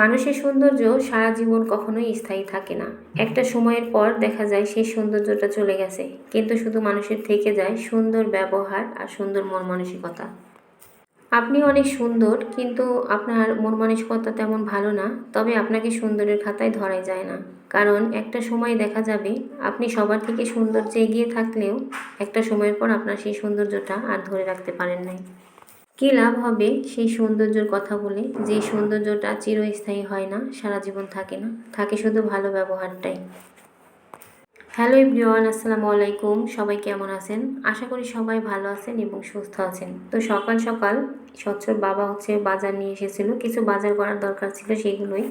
মানুষের সৌন্দর্য সারা জীবন কখনোই স্থায়ী থাকে না। একটা সময়ের পর দেখা যায় সেই সৌন্দর্যটা চলে গেছে, কিন্তু শুধু মানুষের থেকে যায় সুন্দর ব্যবহার আর সুন্দর মন মানসিকতা। আপনি অনেক সুন্দর, কিন্তু আপনার মন মানসিকতা তেমন ভালো না, তবে আপনাকে সুন্দরের খাতায় ধরাই যায় না। কারণ একটা সময় দেখা যাবে আপনি সবার থেকে সৌন্দর্যে এগিয়ে থাকলেও একটা সময়ের পর আপনার সেই সৌন্দর্যটা আর ধরে রাখতে পারেন নাই। কী লাভ হবে সেই সৌন্দর্যের কথা বলে, যে সৌন্দর্যটা চিরস্থায়ী হয় না, সারা জীবন থাকে না, থাকে শুধু ভালো ব্যবহারটাই। হ্যালো এভরিওয়ান, আসসালামু আলাইকুম। সবাই কেমন আছেন? আশা করি সবাই ভালো আছেন এবং সুস্থ আছেন। তো সকাল সকাল সচ্ছল বাবা বাজার নিয়ে এসেছিল, কিছু বাজার করার দরকার ছিল, সেগুলোই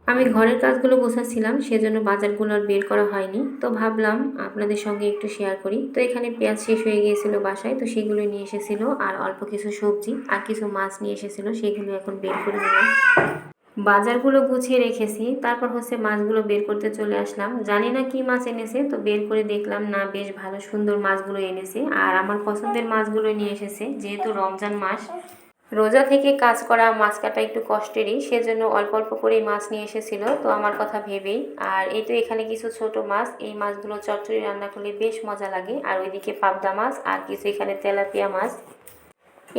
আমি ঘরের কাজগুলো গোছাচ্ছিলাম, সেজন্য বাজারগুলো আর বের করা হয়নি। তো ভাবলাম আপনাদের সঙ্গে একটু শেয়ার করি। তো এখানে পেঁয়াজ শেষ হয়ে গিয়েছিল বাসায়, তো সেগুলোই নিয়ে এসেছিল, আর অল্প কিছু সবজি আর কিছু মাছ নিয়ে এসেছিল, সেগুলো এখন বের করে নিলাম। বাজারগুলো গুছিয়ে রেখেছি, তারপর মাছগুলো বের করতে চলে আসলাম। জানি না কি মাছ এনেছে, তো বের করে দেখলাম না, বেশ ভালো সুন্দর মাছগুলো এনেছে, আর আমার পছন্দের মাছগুলো নিয়ে এসেছে। যেহেতু রমজান মাস, রোজা থেকে কাজ করা, মাছ কাটা একটু কষ্টেরই, সেজন্য অল্প অল্প করেই মাছ নিয়ে এসেছিল, তো আমার কথা ভেবেই। আর এই তো এখানে কিছু ছোট মাছ, এই মাছগুলো চচ্চড়ি রান্না করলে বেশ মজা লাগে। আর ওইদিকে পাবদা মাছ আর কিছু এখানে তেলাপিয়া মাছ।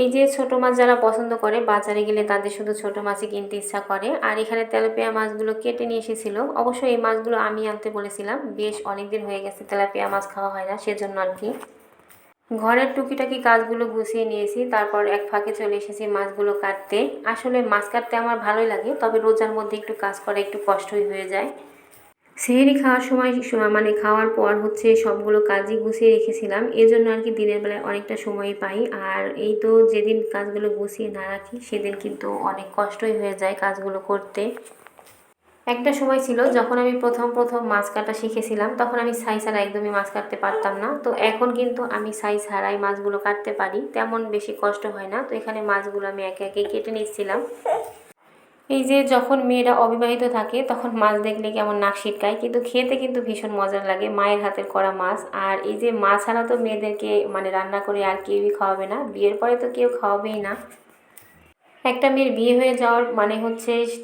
এই যে ছোট মাছ যারা পছন্দ করে, বাজারে গেলে তাদের শুধু ছোট মাছই কিনতে ইচ্ছা করে। আর এখানে তেলাপিয়া মাছগুলো কেটে নিয়ে এসেছিল। অবশ্য এই মাছগুলো আমি আনতে বলেছিলাম, বেশ অনেকদিন হয়ে গেছে তেলাপিয়া মাছ খাওয়া হয় না, সেজন্য আর কি। ঘরের টুকিটাকি কাজগুলো গুছিয়ে নিয়েছি, তারপর এক ফাঁকে চলে এসেছি মাছগুলো কাটতে। আসলে মাছ কাটতে আমার ভালোই লাগে, তবে রোজার মধ্যে একটু কাজ করা একটু কষ্টই হয়ে যায়। সেহরি খাওয়ার সময় মানে খাওয়ার পর সবগুলো কাজই গুছিয়ে রেখেছিলাম, এজন্য আর কি দিনের বেলায় অনেকটা সময় পাই। আর এই তো যেদিন কাজগুলো গুছিয়ে না রাখি, সেদিন কিন্তু অনেক কষ্টই হয়ে যায় কাজগুলো করতে। একটা সময় ছিল যখন আমি প্রথম প্রথম মাছ কাটা শিখেছিলাম, তখন আমি ছাই ছাড়া একদমই মাছ কাটতে পারতাম না। তো এখন কিন্তু আমি ছাই ছাড়াই মাছগুলো কাটতে পারি, তেমন বেশি কষ্ট হয় না। তো এখানে মাছগুলো আমি একে একে কেটে নিচ্ছিলাম। এই যে যখন মেয়েরা অবিবাহিত থাকে, তখন মাছ দেখলে কেমন নাক সিটকায়, কিন্তু খেতে কিন্তু ভীষণ মজার লাগে মায়ের হাতের করা মাছ। আর এই যে মাছ ছাড়া তো মেয়েদেরকে মানে রান্না করে আর কেউই খাওয়াবে না, বিয়ের পরে তো কেউ খাওয়াবেই না। একটা মেয়ের বিয়ে হয়ে যাওয়ার মানে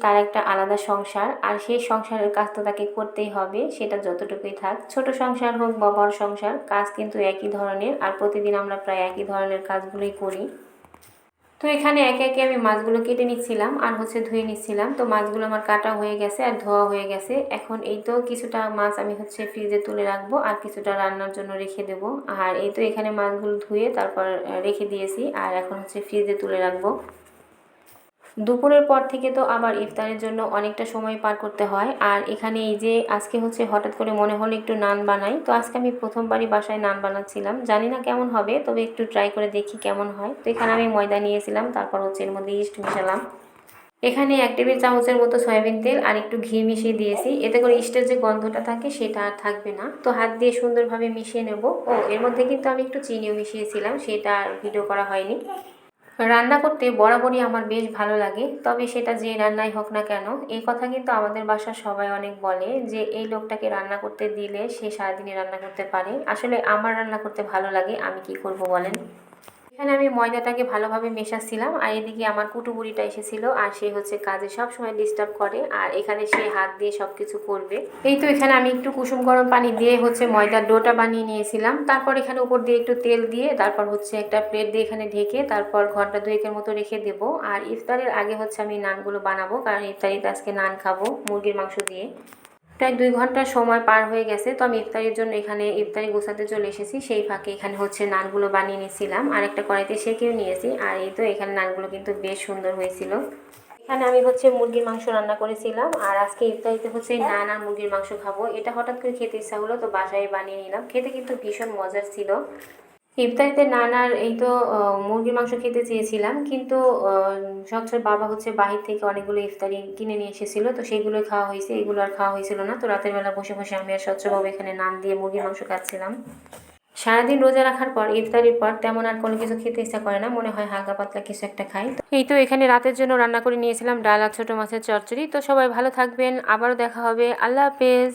তার একটা আলাদা সংসার, আর সেই সংসারের কাজ তো তাকে করতেই হবে, সেটা যতটুকুই থাক, ছোট সংসার হোক বা বড় সংসার, কাজ কিন্তু একই ধরনের। আর প্রতিদিন আমরা প্রায় একই ধরনের কাজগুলোই করি। তো এখানে একে একে আমি মাছগুলো কেটে নিচ্ছিলাম আর ধুয়ে নিচ্ছিলাম। তো মাছগুলো আমার কাটা হয়ে গেছে আর ধোয়া হয়ে গেছে। এখন এই তো কিছুটা মাছ আমি ফ্রিজে তুলে রাখবো, আর কিছুটা রান্নার জন্য রেখে দেবো। আর এই তো এখানে মাছগুলো ধুয়ে তারপর রেখে দিয়েছি, আর এখন ফ্রিজে তুলে রাখবো। দুপুরের পর থেকে তো আবার ইফতারের জন্য অনেকটা সময় পার করতে হয়। আর এখানে এই যে আজকে হঠাৎ করে মনে হলো একটু নান বানাই। তো আজকে আমি প্রথমবারই বাসায় নান বানাচ্ছিলাম, জানি না কেমন হবে, তবে একটু ট্রাই করে দেখি কেমন হয়। তো এখানে আমি ময়দা নিয়েছিলাম, তারপর এর মধ্যে ইস্ট মিশালাম। এখানে 1 টেবিল চামচের মতো সয়াবিন তেল আর একটু ঘি মিশিয়ে দিয়েছি, এতে করে ইস্টের যে গন্ধটা থাকে সেটা আর থাকবে না। তো হাত দিয়ে সুন্দরভাবে মিশিয়ে নেব। ও এর মধ্যে কিন্তু আমি একটু চিনিও মিশিয়েছিলাম, সেটা আর ভিডিও করা হয়নি। রান্না করতে বরাবরই আমার বেশ ভালো লাগে, তবে সেটা যে রান্নাই হোক না কেন, এই কথা কিন্তু আমাদের বাসার সবাই অনেক বলে যে এই লোকটাকে রান্না করতে দিলে সে সারাদিনই রান্না করতে পারে। আসলে আমার রান্না করতে ভালো লাগে, আমি কি করব বলেন। এখানে আমি ময়দাটাকে ভালোভাবে মেশাচ্ছিলাম, আর এদিকে আমার কুটুবুড়িটা এসেছিল, আর সে কাজে সব সময় ডিস্টার্ব করে, আর এখানে সে হাত দিয়ে সব কিছু করবে। এই তো এখানে আমি একটু কুসুম গরম পানি দিয়ে ময়দার ডোটা বানিয়ে নিয়েছিলাম। তারপর এখানে উপর দিয়ে একটু তেল দিয়ে, তারপর একটা প্লেট দিয়ে এখানে ঢেকে, তারপর ঘন্টা 2 মতো রেখে দেবো। আর ইফতারের আগে আমি নানগুলো বানাবো, কারণ ইফতারিতে আজকে নান খাবো মুরগির মাংস দিয়ে। প্রায় 2 ঘন্টার সময় পার হয়ে গেছে। তো আমি ইফতারির জন্য এখানে ইফতারি গোছাতে চলে এসেছি, সেই ফাঁকে এখানে নানগুলো বানিয়ে নিয়েছিলাম, আর একটা কড়াইতে সেঁকেও নিয়েছি। আর এই তো এখানে নানগুলো কিন্তু বেশ সুন্দর হয়েছিল। এখানে আমি মুরগির মাংস রান্না করেছিলাম, আর আজকে ইফতারিতে নান আর মুরগির মাংস খাবো। এটা হঠাৎ করে খেতে ইচ্ছা হলো, তো বাসায় বানিয়ে নিলাম। খেতে কিন্তু ভীষণ মজার ছিল। ইফতারিতে নান আর এই তো মুরগির মাংস খেতে চেয়েছিলাম, কিন্তু সচ্ছল বাবা বাহির থেকে অনেকগুলো ইফতারি কিনে নিয়ে এসেছিলো, তো সেইগুলো খাওয়া হয়েছে, এগুলো আর খাওয়া হয়েছিল না। তো রাতের বেলা বসে বসে আমি আর সচ্ছলবাবু এখানে নান দিয়ে মুরগির মাংস খাচ্ছিলাম। সারাদিন রোজা রাখার পর ইফতারির পর তেমন আর কোনো কিছু খেতে ইচ্ছা করে না, মনে হয় হালকা পাতলা কিছু একটা খাই। এই তো এখানে রাতের জন্য রান্না করে নিয়েছিলাম ডাল আর ছোটো মাছের চচ্চড়ি। তো সবাই ভালো থাকবেন, আবারও দেখা হবে, আল্লাহ হাফেজ।